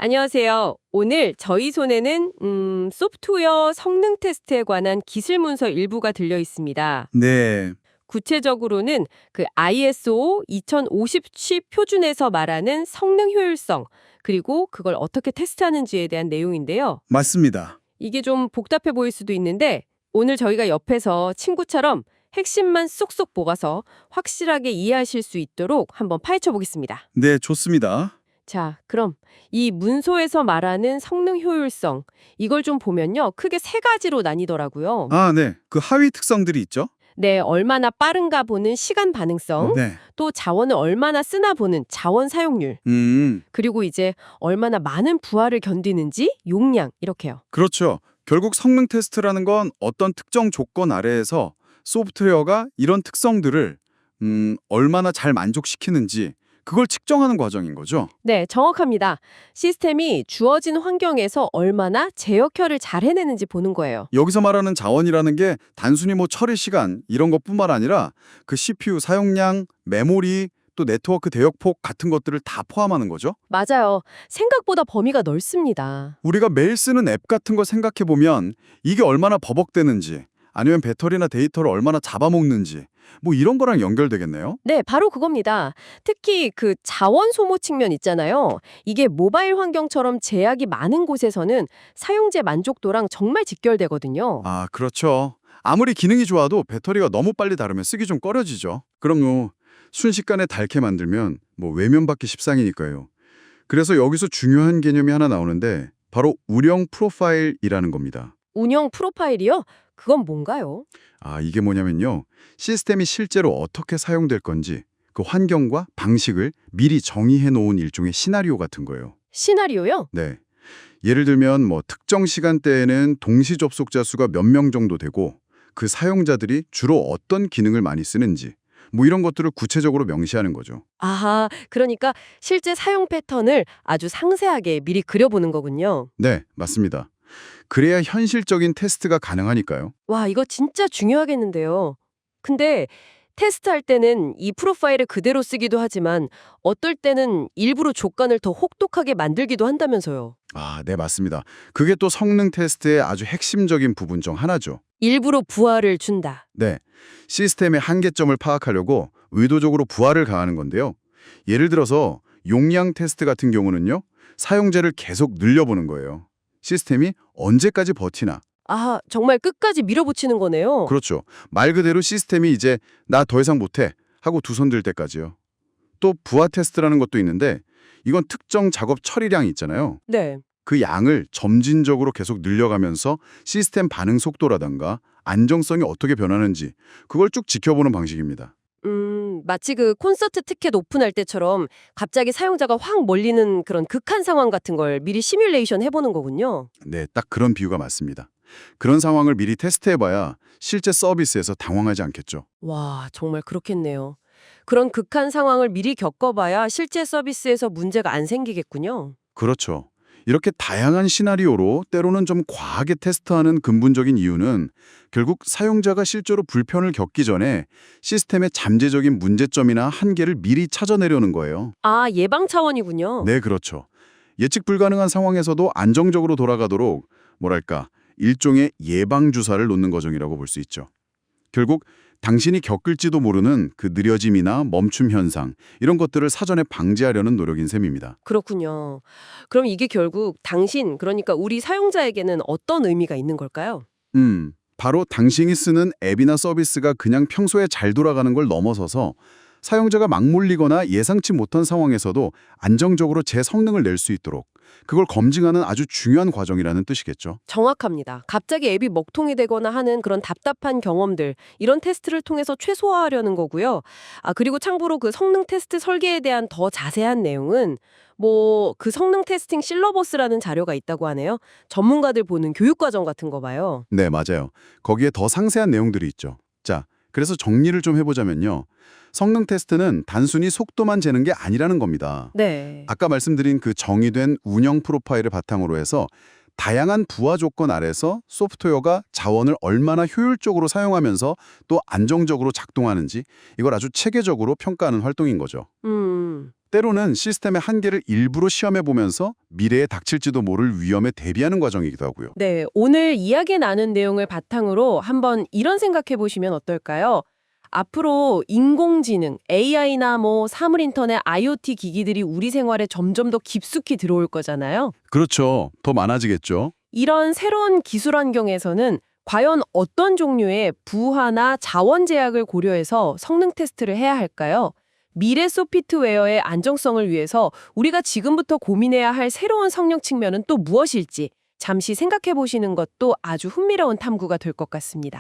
안녕하세요. 오늘 저희 손에는 소프트웨어 성능 테스트에 관한 기술 문서 일부가 들려 있습니다. 네, 구체적으로는 그 ISO 2050 표준에서 말하는 성능 효율성, 그리고 그걸 어떻게 테스트하는지에 대한 내용인데요. 맞습니다. 이게 좀 복잡해 보일 수도 있는데 오늘 저희가 옆에서 친구처럼 핵심만 쏙쏙 뽑아서 확실하게 이해하실 수 있도록 한번 파헤쳐 보겠습니다. 네, 좋습니다. 자, 그럼 이 문서에서 말하는 성능 효율성, 이걸 좀 보면요. 크게 세 가지로 나뉘더라고요. 네. 그 하위 특성들이 있죠? 네, 얼마나 빠른가 보는 시간 반응성, 네. 또 자원을 얼마나 쓰나 보는 자원 사용률, 그리고 이제 얼마나 많은 부하를 견디는지 용량, 이렇게요. 그렇죠. 결국 성능 테스트라는 건 어떤 특정 조건 아래에서 소프트웨어가 이런 특성들을 얼마나 잘 만족시키는지 그걸 측정하는 과정인 거죠. 네, 정확합니다. 시스템이 주어진 환경에서 얼마나 제 역할을 잘 해내는지 보는 거예요. 여기서 말하는 자원이라는 게 단순히 뭐 처리 시간 이런 것뿐만 아니라 그 CPU 사용량, 메모리, 또 네트워크 대역폭 같은 것들을 다 포함하는 거죠. 맞아요. 생각보다 범위가 넓습니다. 우리가 매일 쓰는 앱 같은 거 생각해 보면 이게 얼마나 버벅대는지 아니면 배터리나 데이터를 얼마나 잡아먹는지 뭐 이런 거랑 연결되겠네요. 네, 바로 그겁니다. 특히 그 자원 소모 측면 있잖아요. 이게 모바일 환경처럼 제약이 많은 곳에서는 사용자 만족도랑 정말 직결되거든요. 그렇죠. 아무리 기능이 좋아도 배터리가 너무 빨리 닳으면 쓰기 좀 꺼려지죠. 그럼요. 순식간에 닳게 만들면 뭐 외면받기 십상이니까요. 그래서 여기서 중요한 개념이 하나 나오는데 바로 운영 프로파일이라는 겁니다. 운영 프로파일이요? 그건 뭔가요? 이게 뭐냐면요. 시스템이 실제로 어떻게 사용될 건지 그 환경과 방식을 미리 정의해 놓은 일종의 시나리오 같은 거예요. 시나리오요? 네. 예를 들면 뭐 특정 시간대에는 동시 접속자 수가 몇 명 정도 되고 그 사용자들이 주로 어떤 기능을 많이 쓰는지 뭐 이런 것들을 구체적으로 명시하는 거죠. 아하, 그러니까 실제 사용 패턴을 아주 상세하게 미리 그려보는 거군요. 네, 맞습니다. 그래야 현실적인 테스트가 가능하니까요. 와, 이거 진짜 중요하겠는데요. 근데 테스트할 때는 이 프로파일을 그대로 쓰기도 하지만 어떨 때는 일부러 조건을 더 혹독하게 만들기도 한다면서요. 네, 맞습니다. 그게 또 성능 테스트의 아주 핵심적인 부분 중 하나죠. 일부러 부하를 준다. 네, 시스템의 한계점을 파악하려고 의도적으로 부하를 가하는 건데요. 예를 들어서 용량 테스트 같은 경우는요. 사용자를 계속 늘려보는 거예요. 시스템이 언제까지 버티나. 아, 정말 끝까지 밀어붙이는 거네요. 그렇죠. 말 그대로 시스템이 이제 나 더 이상 못해 하고 두 손 들 때까지요. 또 부하 테스트라는 것도 있는데 이건 특정 작업 처리량이 있잖아요. 네. 그 양을 점진적으로 계속 늘려가면서 시스템 반응 속도라든가 안정성이 어떻게 변하는지 그걸 쭉 지켜보는 방식입니다. 마치 그 콘서트 티켓 오픈할 때처럼 갑자기 사용자가 확 몰리는 그런 극한 상황 같은 걸 미리 시뮬레이션 해보는 거군요. 네, 딱 그런 비유가 맞습니다. 그런 상황을 미리 테스트해봐야 실제 서비스에서 당황하지 않겠죠. 와, 정말 그렇겠네요. 그런 극한 상황을 미리 겪어봐야 실제 서비스에서 문제가 안 생기겠군요. 그렇죠. 이렇게 다양한 시나리오로 때로는 좀 과하게 테스트하는 근본적인 이유는 결국 사용자가 실제로 불편을 겪기 전에 시스템의 잠재적인 문제점이나 한계를 미리 찾아내려는 거예요. 아, 예방 차원이군요. 네, 그렇죠. 예측 불가능한 상황에서도 안정적으로 돌아가도록 뭐랄까 일종의 예방 주사를 놓는 과정이라고 볼 수 있죠. 결국 당신이 겪을지도 모르는 그 느려짐이나 멈춤 현상 이런 것들을 사전에 방지하려는 노력인 셈입니다. 그렇군요. 그럼 이게 결국 당신, 그러니까 우리 사용자에게는 어떤 의미가 있는 걸까요? 바로 당신이 쓰는 앱이나 서비스가 그냥 평소에 잘 돌아가는 걸 넘어서서 사용자가 막 몰리거나 예상치 못한 상황에서도 안정적으로 제 성능을 낼 수 있도록 그걸 검증하는 아주 중요한 과정이라는 뜻이겠죠. 정확합니다. 갑자기 앱이 먹통이 되거나 하는 그런 답답한 경험들, 이런 테스트를 통해서 최소화하려는 거고요. 아, 그리고 참고로 그 성능 테스트 설계에 대한 더 자세한 내용은 뭐 그 성능 테스팅 실러버스라는 자료가 있다고 하네요. 전문가들 보는 교육과정 같은 거 봐요. 네, 맞아요. 거기에 더 상세한 내용들이 있죠. 자, 그래서 정리를 좀 해보자면요. 성능 테스트는 단순히 속도만 재는 게 아니라는 겁니다. 네. 아까 말씀드린 그 정의된 운영 프로파일을 바탕으로 해서 다양한 부하 조건 아래서 소프트웨어가 자원을 얼마나 효율적으로 사용하면서 또 안정적으로 작동하는지 이걸 아주 체계적으로 평가하는 활동인 거죠. 때로는 시스템의 한계를 일부러 시험해보면서 미래에 닥칠지도 모를 위험에 대비하는 과정이기도 하고요. 네, 오늘 이야기 나눈 내용을 바탕으로 한번 이런 생각해 보시면 어떨까요? 앞으로 인공지능, AI나 사물인터넷, IoT 기기들이 우리 생활에 점점 더 깊숙이 들어올 거잖아요. 그렇죠. 더 많아지겠죠. 이런 새로운 기술 환경에서는 과연 어떤 종류의 부하나 자원 제약을 고려해서 성능 테스트를 해야 할까요? 미래 소프트웨어의 안정성을 위해서 우리가 지금부터 고민해야 할 새로운 성능 측면은 또 무엇일지 잠시 생각해 보시는 것도 아주 흥미로운 탐구가 될 것 같습니다.